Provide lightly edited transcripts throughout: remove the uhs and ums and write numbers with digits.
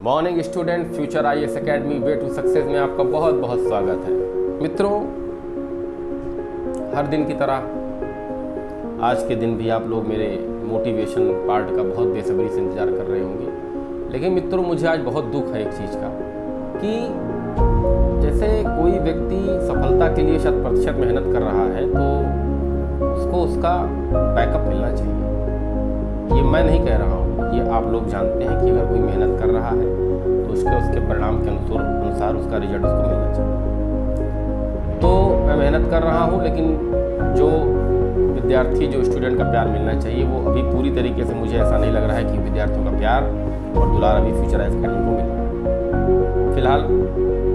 Morning student future IAS academy way to success में आपका बहुत बहुत स्वागत है। मित्रों, हर दिन की तरह आज के दिन भी आप लोग मेरे मोटिवेशन पार्ट का बहुत बेसब्री से इंतज़ार कर रहे होंगे। लेकिन मित्रों, मुझे आज बहुत दुख है एक चीज़ का कि जैसे कोई व्यक्ति सफलता के लिए 100% मेहनत कर रहा है तो उसको उसका बैकअप मिलना चाहिए। ये मैं नहीं कह रहा हूँ, ये आप लोग जानते हैं कि अगर कोई मेहनत कर रहा है तो उसके परिणाम के अनुसार उसका रिजल्ट उसको मिलना चाहिए। तो मैं मेहनत कर रहा हूँ, लेकिन जो विद्यार्थी जो स्टूडेंट का प्यार मिलना चाहिए वो अभी पूरी तरीके से मुझे ऐसा नहीं लग रहा है कि विद्यार्थियों का प्यार और दुलार अभी फ्यूचर आईएएस एकेडमी को मिला। फिलहाल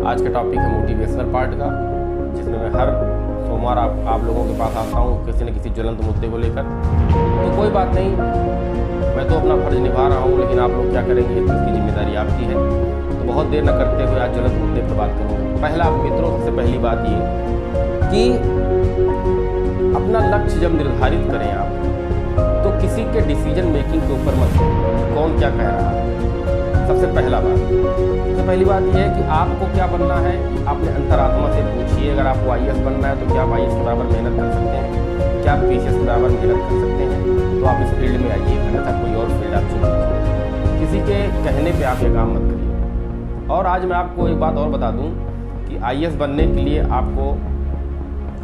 आज का टॉपिक है मोटिवेशनल पार्ट का, जिसमें मैं हर सोमवार आप लोगों के पास आता हूँ किसी न किसी ज्वलंत मुद्दे को लेकर। तो कोई बात नहीं, मैं तो अपना फर्ज निभा रहा हूँ, लेकिन आप लोग क्या करेंगे तो इसकी जिम्मेदारी आपकी है। तो बहुत देर न करते हुए आज ज्वलंत मुद्दे पर बात करूँगा। पहला मित्रों, सबसे पहली बात ये कि अपना लक्ष्य जब निर्धारित करें आप, तो किसी के डिसीजन मेकिंग के ऊपर मत कौन क्या कह रहा है। सबसे पहली बात यह है कि आपको क्या बनना है, अपने अंतरात्मा से पूछिए। अगर आपको आईएएस बनना है तो क्या आप आईएएस के बराबर मेहनत कर सकते हैं? क्या आप पीसीएस के बराबर मेहनत कर सकते हैं? तो आप इस फील्ड में आइए, अन्यथा कोई और फील्ड आप चुन लीजिए। किसी के कहने पे आप ये काम मत करिए। और आज मैं आपको एक बात और बता दूं कि आईएएस बनने के लिए आपको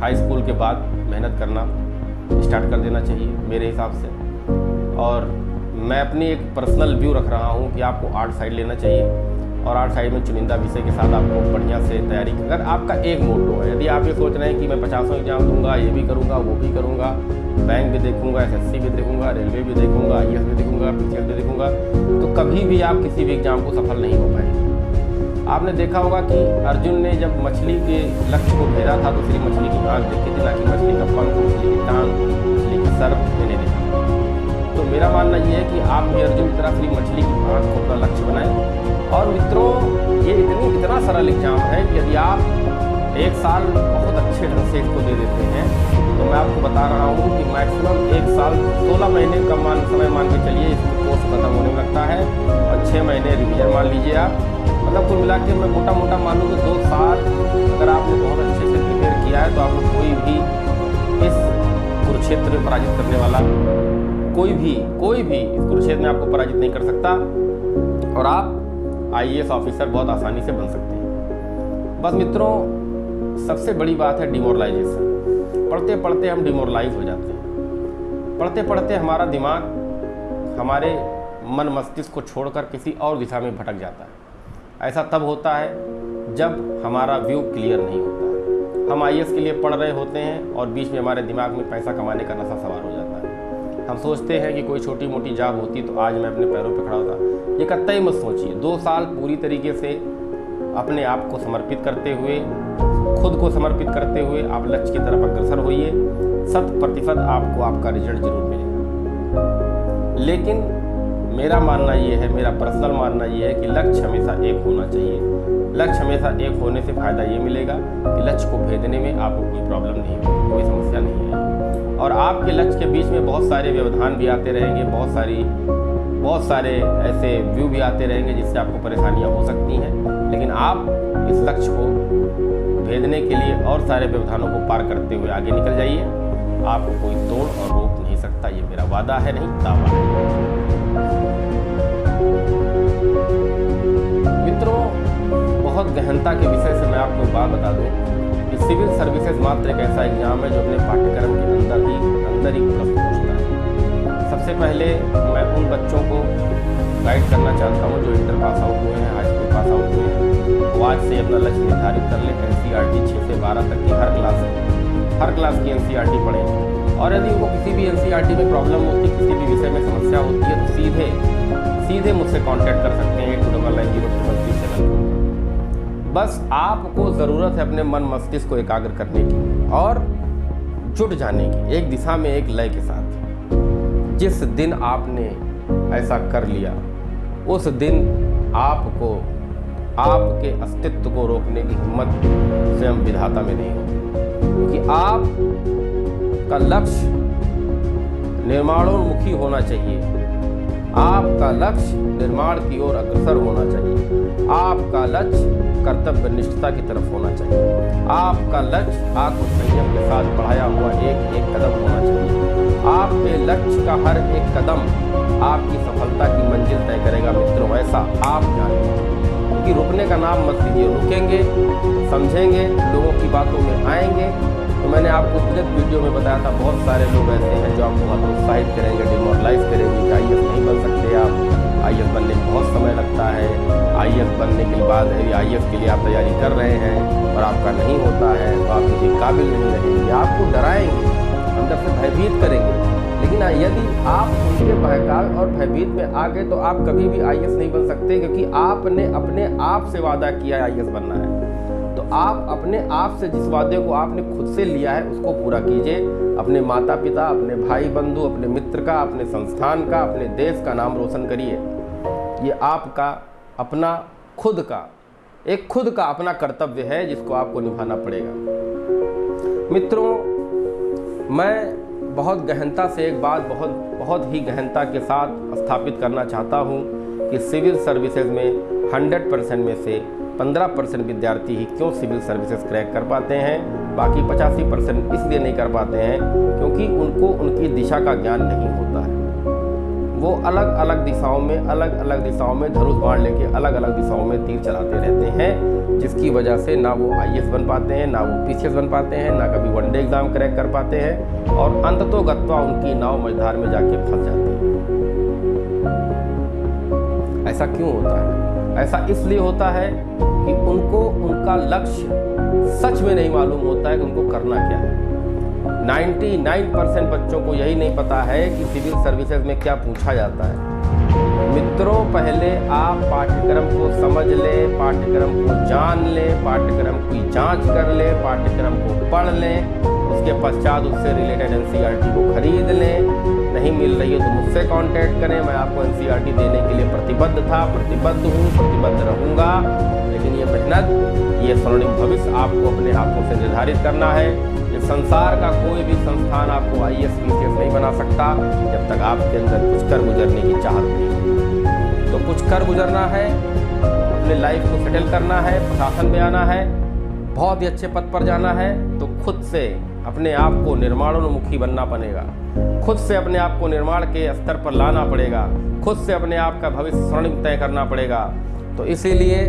हाई स्कूल के बाद मेहनत करना स्टार्ट कर देना चाहिए मेरे हिसाब से। और मैं अपनी एक पर्सनल व्यू रख रहा हूँ कि आपको आर्ट साइड लेना चाहिए, और आर्ट साइड में चुनिंदा विषय के साथ आपको बढ़िया से तैयारी। अगर आपका एक मोटो है, यदि आप ये सोच रहे हैं कि मैं 50 एग्जाम दूंगा, ये भी करूंगा, वो भी करूंगा, बैंक भी देखूंगा, एसएससी भी देखूंगा, रेलवे भी देखूंगा, आईएएस भी देखूंगा, पीसीएस भी देखूंगा, तो कभी भी आप किसी भी एग्जाम को सफल नहीं हो पाएंगे। आपने देखा होगा कि अर्जुन ने जब मछली के लक्ष्य को घेरा था तो सिर्फ मछली की आँख देखी थी, ना कि मछली का पंख, मछली की टांग, मछली की सर मैंने देखा। तो मेरा मानना ये है कि आप भी अर्जुन की तरह सिर्फ मछली की आँख को अपना लक्ष्य बनाएं। और मित्रों, ये इतना सरल एग्जाम है कि यदि आप एक साल बहुत अच्छे ढंग से इसको दे देते हैं तो मैं आपको बता रहा हूँ कि मैक्सिमम एक साल 16 महीने का समय मान के चलिए इसको कोर्स खत्म होने में लगता है, और 6 महीने रिवीजन मान लीजिए आप। मतलब कुल मिला के मैं मोटा मान लूँ तो 2 साल अगर आपने बहुत अच्छे से प्रिपेयर किया है तो आपको कोई भी इस कुरुक्षेत्र में पराजित करने वाला कोई भी इस कुरुक्षेत्र में आपको पराजित नहीं कर सकता, और आप आईएएस ऑफिसर बहुत आसानी से बन सकते हैं। बस मित्रों, सबसे बड़ी बात है डिमोरलाइजेशन। पढ़ते पढ़ते हम डिमोरलाइज हो जाते हैं। पढ़ते पढ़ते हमारा दिमाग हमारे मन मस्तिष्क को छोड़कर किसी और दिशा में भटक जाता है। ऐसा तब होता है जब हमारा व्यू क्लियर नहीं होता है। हम आईएएस के लिए पढ़ रहे होते हैं और बीच में हमारे दिमाग में पैसा कमाने का नशा सवार हो जाता है। हम सोचते हैं कि कोई छोटी मोटी जॉब होती तो आज मैं अपने पैरों पर खड़ा होता। ये कतई मत सोचिए। 2 साल पूरी तरीके से अपने आप को समर्पित करते हुए, खुद को समर्पित करते हुए आप लक्ष्य की तरफ अग्रसर होइए। 100% आपको आपका रिजल्ट जरूर मिलेगा। लेकिन मेरा मानना ये है, मेरा पर्सनल मानना ये है कि लक्ष्य हमेशा एक होना चाहिए। लक्ष्य हमेशा एक होने से फ़ायदा ये मिलेगा कि लक्ष्य को भेदने में आपको कोई प्रॉब्लम नहीं होगी, कोई समस्या नहीं है। और आपके लक्ष्य के बीच में बहुत सारे व्यवधान भी आते रहेंगे, बहुत सारे ऐसे व्यू भी आते रहेंगे जिससे आपको परेशानियां हो सकती हैं। लेकिन आप इस लक्ष्य को भेदने के लिए और सारे व्यवधानों को पार करते हुए आगे निकल जाइए। आपको कोई तोड़ और रोक नहीं सकता। ये मेरा वादा है, नहीं दावा है। मित्रों, बहुत गहनता के विषय से मैं आपको एक बात बता दूं कि सिविल सर्विसेज मात्र एक ऐसा एग्जाम है जो अपने पाठ्यक्रम के अंदर ही प्रश्न पूछता है। सबसे पहले मैं उन बच्चों को गाइड करना चाहता हूँ जो इंटर पास आउट हुए हैं, हाई स्कूल पास आउट हुए हैं, वो आज से अपना लक्ष्य निर्धारित कर लें। एनसीईआरटी 6 से 12 तक की हर क्लास की एनसीईआरटी पढ़ें। और यदि उनको किसी भी एनसीईआरटी में प्रॉब्लम होती है, किसी भी विषय में समस्या होती है, तो सीधे मुझसे कांटेक्ट कर सकते हैं 82990337। बस आपको ज़रूरत है अपने मन मस्तिष्क को एकाग्र करने की और जुट जाने की, एक दिशा में एक लय के साथ। जिस दिन आपने ऐसा कर लिया, उस दिन आपको आपके अस्तित्व को रोकने की हिम्मत स्वयं विधाता में नहीं होगी, क्योंकि आपका लक्ष्य निर्माणोन्मुखी होना चाहिए। आपका लक्ष्य निर्माण की ओर अग्रसर होना चाहिए। आपका लक्ष्य कर्तव्य निष्ठता की तरफ होना चाहिए। आपका लक्ष्य आत्मसंयम के साथ बढ़ाया हुआ एक एक कदम होना चाहिए। आपके लक्ष्य का हर एक कदम आपकी सफलता की मंजिल तय करेगा मित्रों, ऐसा आप जानिए। कि रुकने का नाम मत लीजिए, रुकेंगे, समझेंगे, लोगों की बातों में आएंगे। तो मैंने आपको पिछले वीडियो में बताया था, बहुत सारे लोग ऐसे हैं जो आपको हतोत्साहित करेंगे, डिमोरलाइज करेंगे कि IAS नहीं बन सकते आप, IAS बनने में बहुत समय लगता है, IAS बनने के बाद IAS के लिए आप तैयारी कर रहे हैं और आपका नहीं होता है तो आप किसी काबिल नहीं रहेंगे। आपको डराएंगे, अंदर से भयभीत करेंगे। लेकिन यदि आप उनके बहकावे और भयभीत में आ गए तो आप कभी भी IAS नहीं बन सकते, क्योंकि आपने अपने आप से वादा किया है IAS बनना है। तो आप अपने आप से जिस वादे को आपने खुद से लिया है उसको पूरा कीजिए। अपने माता पिता, अपने भाई बंधु, अपने मित्र का, अपने संस्थान का, अपने देश का नाम रोशन करिए। ये आपका अपना खुद का अपना कर्तव्य है जिसको आपको निभाना पड़ेगा। मित्रों, मैं बहुत गहनता से एक बात बहुत ही गहनता के साथ स्थापित करना चाहता हूँ कि सिविल सर्विसेज में 100% में से 15% विद्यार्थी ही क्यों सिविल सर्विसेज क्रैक कर पाते हैं। बाकी 85% इसलिए नहीं कर पाते हैं क्योंकि उनको उनकी दिशा का ज्ञान नहीं होता है। वो अलग अलग दिशाओं में धनुष बाण लेके अलग अलग दिशाओं में तीर चलाते रहते हैं, जिसकी वजह से ना वो IAS बन पाते हैं, ना वो PCS बन पाते हैं, ना कभी वनडे एग्जाम क्रैक कर पाते हैं और अंततोगत्वा उनकी नाव मझधार में जाके फंस जाती है। ऐसा क्यों होता है? ऐसा इसलिए होता है कि उनको उनका लक्ष्य सच में नहीं मालूम होता है कि उनको करना क्या है। 99% बच्चों को यही नहीं पता है कि सिविल सर्विसेज में क्या पूछा जाता है। मित्रों, पहले आप पाठ्यक्रम को समझ लें, पाठ्यक्रम को जान लें, पाठ्यक्रम की जांच कर लें, पाठ्यक्रम को पढ़ लें, उसके पश्चात उससे रिलेटेड NCERT को खरीद लें। नहीं मिल रही है तो मुझसे कांटेक्ट करें, मैं आपको NCERT देने के लिए प्रतिबद्ध था, प्रतिबद्ध हूँ, प्रतिबद्ध रहूँगा। लेकिन ये मेहनत, ये स्वर्णिम भविष्य आपको अपने हाथों से निर्धारित करना है। ये संसार का कोई भी संस्थान आपको IAS PCS नहीं बना सकता जब तक आपके अंदर कुछ कर गुजरने की चाहत नहीं। तो कुछ कर गुजरना है, अपने लाइफ को सेटल करना है, प्रशासन में आना है, बहुत ही अच्छे पद पर जाना है, तो खुद से अपने आप को निर्माणोन्मुखी बनना पड़ेगा। खुद से अपने आप को निर्माण के स्तर पर लाना पड़ेगा। खुद से अपने आप का भविष्य स्वर्णिम तय करना पड़ेगा। तो इसीलिए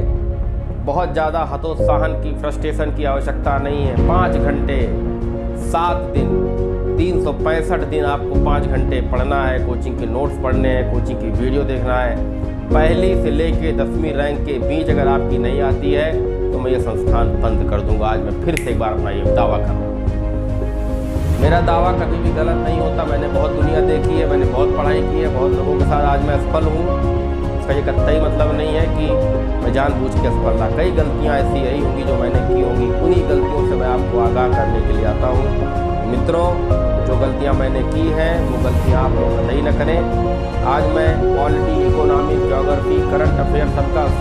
बहुत ज़्यादा हतोत्साहन की, फ्रस्ट्रेशन की आवश्यकता नहीं है। 5 घंटे 7 दिन 365 दिन आपको 5 घंटे पढ़ना है, कोचिंग के नोट्स पढ़ने हैं, कोचिंग की वीडियो देखना है। पहली से लेके 10वीं रैंक के बीच अगर आपकी नहीं आती है तो मैं ये संस्थान बंद कर दूंगा। आज मैं फिर से एक बार अपना ये दावा कर रहा हूँ। मेरा दावा कभी भी गलत नहीं होता। मैंने बहुत दुनिया देखी है, मैंने बहुत पढ़ाई की है, बहुत लोगों के साथ आज मैं असफल हूँ। इसका ये कतई मतलब नहीं है कि मैं जानबूझ के असफल था। कई गलतियाँ ऐसी रही होंगी जो मैंने की होंगी, उन्हीं गलतियों से मैं आपको आगाह करने के लिए आता हूँ। मित्रों, जो गलतियाँ मैंने की हैं वो गलतियाँ आप लोग कतई न करें। आज मैं polity, economic, geography, current affair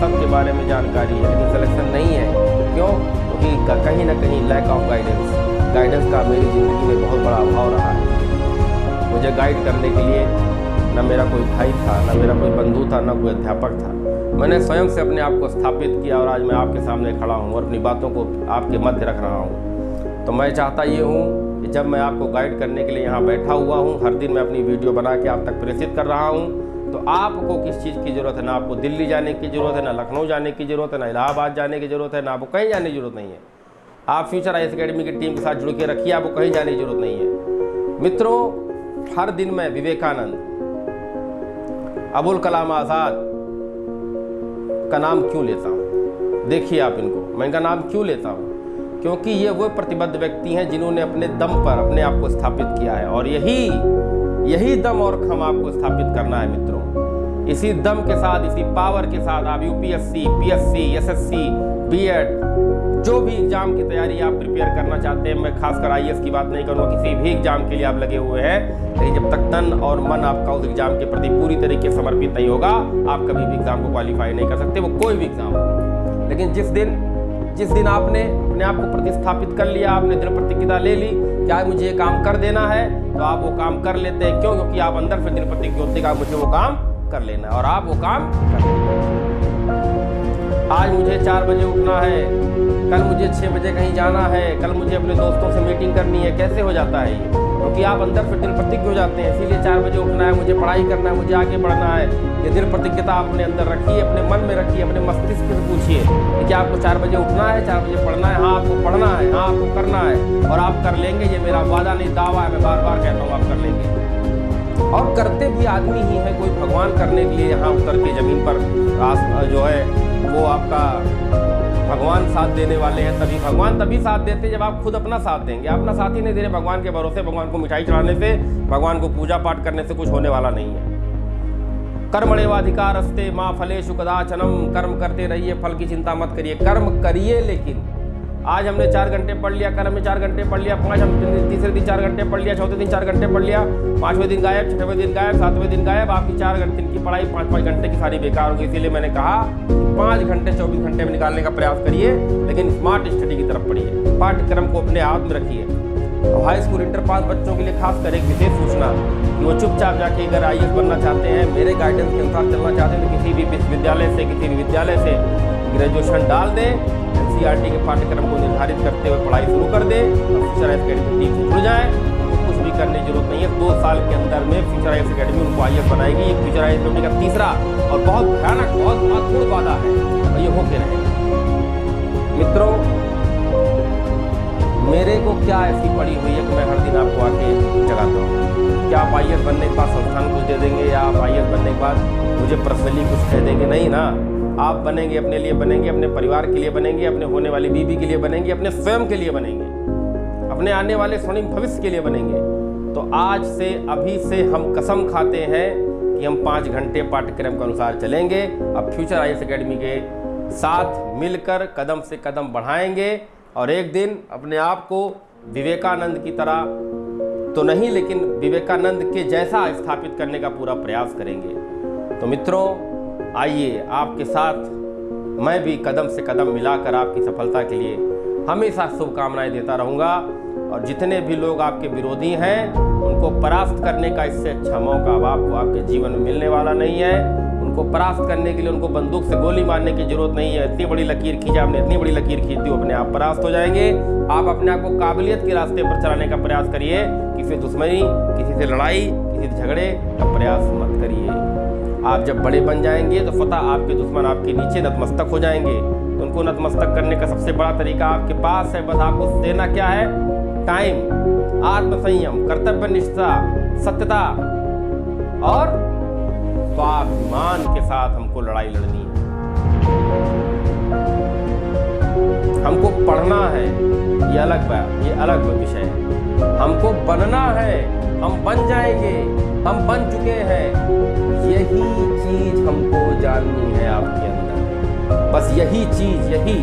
सबके बारे में जानकारी है, लेकिन सिलेक्शन नहीं है। क्यों? क्योंकि कहीं ना कहीं लैक ऑफ गाइडेंस का मेरी ज़िंदगी में बहुत बड़ा अभाव रहा है। मुझे गाइड करने के लिए न मेरा कोई भाई था, न मेरा कोई बंधु था, न कोई अध्यापक था। मैंने स्वयं से अपने आप को स्थापित किया और आज मैं आपके सामने खड़ा हूँ और अपनी बातों को आपके मध्य रख रहा हूँ। तो मैं चाहता ये हूँ कि जब मैं आपको गाइड करने के लिए यहाँ बैठा हुआ हूँ, हर दिन मैं अपनी वीडियो बना के आप तक प्रेषित कर रहा हूँ, तो आपको किस चीज़ की ज़रूरत है? ना आपको दिल्ली जाने की ज़रूरत है, ना लखनऊ जाने की ज़रूरत है, ना इलाहाबाद जाने की ज़रूरत है, ना आपको कहीं जाने की ज़रूरत नहीं है। आप फ्यूचर IAS अकेडमी की टीम के साथ जुड़ के रखिए, आपको कहीं जाने की ज़रूरत नहीं है। मित्रों, हर दिन मैं विवेकानंद, अबुल कलाम आज़ाद का नाम क्यों लेता हूँ? देखिए आप इनको, मैं इनका नाम क्यों लेता हूँ? क्योंकि ये वो प्रतिबद्ध व्यक्ति हैं जिन्होंने अपने दम पर अपने आप को स्थापित किया है और यही दम और खम आपको स्थापित करना है मित्रों। इसी दम के साथ, इसी पावर के साथ आप UPSC, PSC, SSC, BEd जो भी एग्जाम की तैयारी आप प्रिपेयर करना चाहते हैं, मैं खासकर IAS की बात नहीं करूँगा, किसी भी एग्जाम के लिए आप लगे हुए हैं, लेकिन जब तक तन और मन आपका उस एग्जाम के प्रति पूरी तरीके से समर्पित नहीं होगा, आप कभी भी एग्जाम को क्वालिफाई नहीं कर सकते, वो कोई भी एग्जाम हो। लेकिन जिस दिन आपने अपने आप को प्रतिस्थापित कर लिया, आपने दृढ़ प्रतिज्ञता ले ली कि आज मुझे ये काम कर देना है, तो आप वो काम कर लेते हैं। क्यों? क्योंकि आप अंदर से दृढ़ प्रतिज्ञ होते हैं कि मुझे वो काम कर लेना है और आप वो काम कर लेना। आज मुझे 4 बजे उठना है, कल मुझे 6 बजे कहीं जाना है, कल मुझे अपने दोस्तों से मीटिंग करनी है। कैसे हो जाता है ये? क्योंकि आप अंदर से दृढ़ प्रतिज्ञ हो जाते हैं। इसीलिए 4 बजे उठना है, मुझे पढ़ाई करना है, मुझे आगे बढ़ना है। ये दृढ़ प्रतिज्ञता आपने अंदर रखी है, अपने मन में रखिए, अपने मस्तिष्क से पूछिए कि क्या आपको 4 बजे उठना है, 4 बजे पढ़ना है? हाँ, आपको पढ़ना है, हाँ आपको करना है और आप कर लेंगे। ये मेरा वादा नहीं, दावा है, मैं बार बार कहता हूँ आप कर लेंगे। और करते भी आदमी ही है, कोई भगवान करने के लिए यहाँ उतर के जमीन पर जो है वो आपका भगवान साथ देने वाले हैं। तभी भगवान तभी साथ देते जब आप खुद अपना साथ देंगे। अपना साथ ही नहीं दे रहे भगवान के भरोसे, भगवान को मिठाई चढ़ाने से, भगवान को पूजा पाठ करने से कुछ होने वाला नहीं है। कर्मण्येवाधिकारस्ते मां फलेषु कदाचनम, कर्म करते रहिए, फल की चिंता मत करिए। कर्म करिए, लेकिन आज हमने 4 घंटे पढ़ लिया, कल हमने 4 घंटे पढ़ लिया, 5 हम तीसरे दिन 4 घंटे पढ़ लिया, चौथे दिन 4 घंटे पढ़ लिया, 5वें दिन गायब, 6वें दिन गायब, 7वें दिन गायब। आपकी 4 घंटे की पढ़ाई 5-5 घंटे की सारी बेकार होगी। इसीलिए मैंने कहा 5 घंटे 24 घंटे में निकालने का प्रयास करिए, लेकिन स्मार्ट स्टडी की तरफ पढ़िए। पाठ्यक्रम को अपने हाथ में रखिए। और हाई स्कूल इंटर पास बच्चों के लिए खासकर एक विशेष सूचना कि वो चुपचाप जाके अगर IAS बनना चाहते हैं, मेरे गाइडेंस के अनुसार चलना चाहते हैं, तो किसी भी विश्वविद्यालय से, किसी भी विद्यालय से ग्रेजुएशन डाल दें। NCERT के पाठ्यक्रम को निर्धारित करते हुए पढ़ाई शुरू कर दें और फ्यूचर आईएएस अकेडमी टीम से जुड़ जाएँ। कुछ भी करने की जरूरत नहीं है। 2 साल के अंदर में फ्यूचर आईएएस अकेडमी उनको IAS बनाएगी। ये फ्यूचर आईएएस अकेडमी का तीसरा और बहुत भयानक, बहुत महत्वपूर्ण वादा है और ये होके रहेगा। मित्रों, मेरे को क्या ऐसी पड़ी हुई है कि मैं हर दिन आपको आके जगाता हूँ? क्या आप IAS बनने के बाद संस्थान कुछ दे देंगे या आप IAS बनने के बाद मुझे पर्सनली कुछ कह देंगे? नहीं ना। आप बनेंगे, अपने लिए बनेंगे, अपने परिवार के लिए बनेंगे, अपने होने वाली बीवी के लिए बनेंगे, अपने स्वयं के लिए बनेंगे, अपने आने वाले स्वर्णिम भविष्य के लिए बनेंगे। तो आज से, अभी से हम कसम खाते हैं कि हम 5 घंटे पाठ्यक्रम के अनुसार चलेंगे। अब फ्यूचर आईएएस अकेडमी के साथ मिलकर कदम से कदम बढ़ाएंगे और एक दिन अपने आप को विवेकानंद की तरह तो नहीं, लेकिन विवेकानंद के जैसा स्थापित करने का पूरा प्रयास करेंगे। तो मित्रों, आइए आपके साथ मैं भी कदम से कदम मिलाकर आपकी सफलता के लिए हमेशा शुभकामनाएं देता रहूँगा। और जितने भी लोग आपके विरोधी हैं, उनको परास्त करने का इससे अच्छा मौका अब आपको आपके जीवन में मिलने वाला नहीं है। उनको परास्त करने के लिए उनको बंदूक से गोली मारने की जरूरत नहीं है। इतनी बड़ी लकीर खींची आपने, इतनी बड़ी लकीर खींच दी, अपने आप परास्त हो जाएंगे। आप अपने आप को काबिलियत के रास्ते पर चलाने का प्रयास करिए। किसी दुश्मनी, किसी से लड़ाई, किसी से झगड़े का प्रयास मत करिए। आप जब बड़े बन जाएंगे तो पता आपके दुश्मन आपके नीचे नतमस्तक हो जाएंगे। तो उनको नतमस्तक करने का सबसे बड़ा तरीका आपके पास है। बस आपको देना क्या है? टाइम, आत्मसंयम, कर्तव्य निष्ठा, सत्यता और स्वाभिमान के साथ हमको लड़ाई लड़नी है। हमको पढ़ना है, ये अलग बात, ये अलग विषय है। हमको बनना है, हम बन जाएंगे, हम बन चुके हैं। यही चीज हमको जाननी है आपके अंदर। बस यही चीज, यही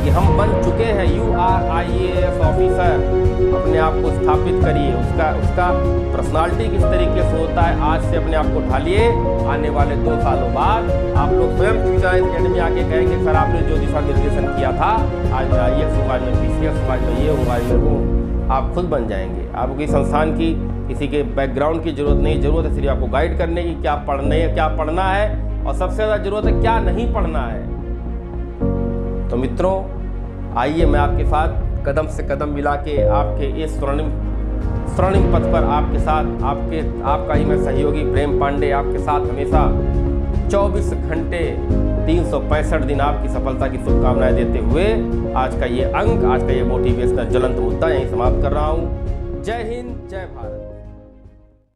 कि हम बन चुके हैं। You are IAS officer. अपने आप को स्थापित करिए। उसका पर्सनालिटी किस तरीके से होता है, आज से अपने आप को ढालिए। आने वाले 2 सालों बाद आप लोग स्वयं फ्यूचर आईएएस अकेडमी आके कहेंगे, सर आपने जो दिशा निर्देशन किया था, आज मैं IAS हूँ, आज मैं PCS हूँ, आज मैं ये हूँ, आज मैं हूँ। आप खुद बन जाएंगे। आपको किसी संस्थान की, किसी के बैकग्राउंड की जरूरत नहीं। जरूरत है सिर्फ आपको गाइड करने की, क्या पढ़ना है और सबसे ज़्यादा जरूरत है क्या नहीं पढ़ना है। तो मित्रों, आइए मैं आपके साथ कदम से कदम मिला के आपके इस स्वर्णिम पथ पर आपके साथ, आपका ही मैं सहयोगी प्रेम पांडे आपके साथ हमेशा 24 घंटे 365 दिन आपकी सफलता की शुभकामनाएं देते हुए आज का ये अंक, आज का ये मोटिवेशनल ज्वलंत मुद्दा यहीं समाप्त कर रहा हूँ। जय हिंद, जय भारत।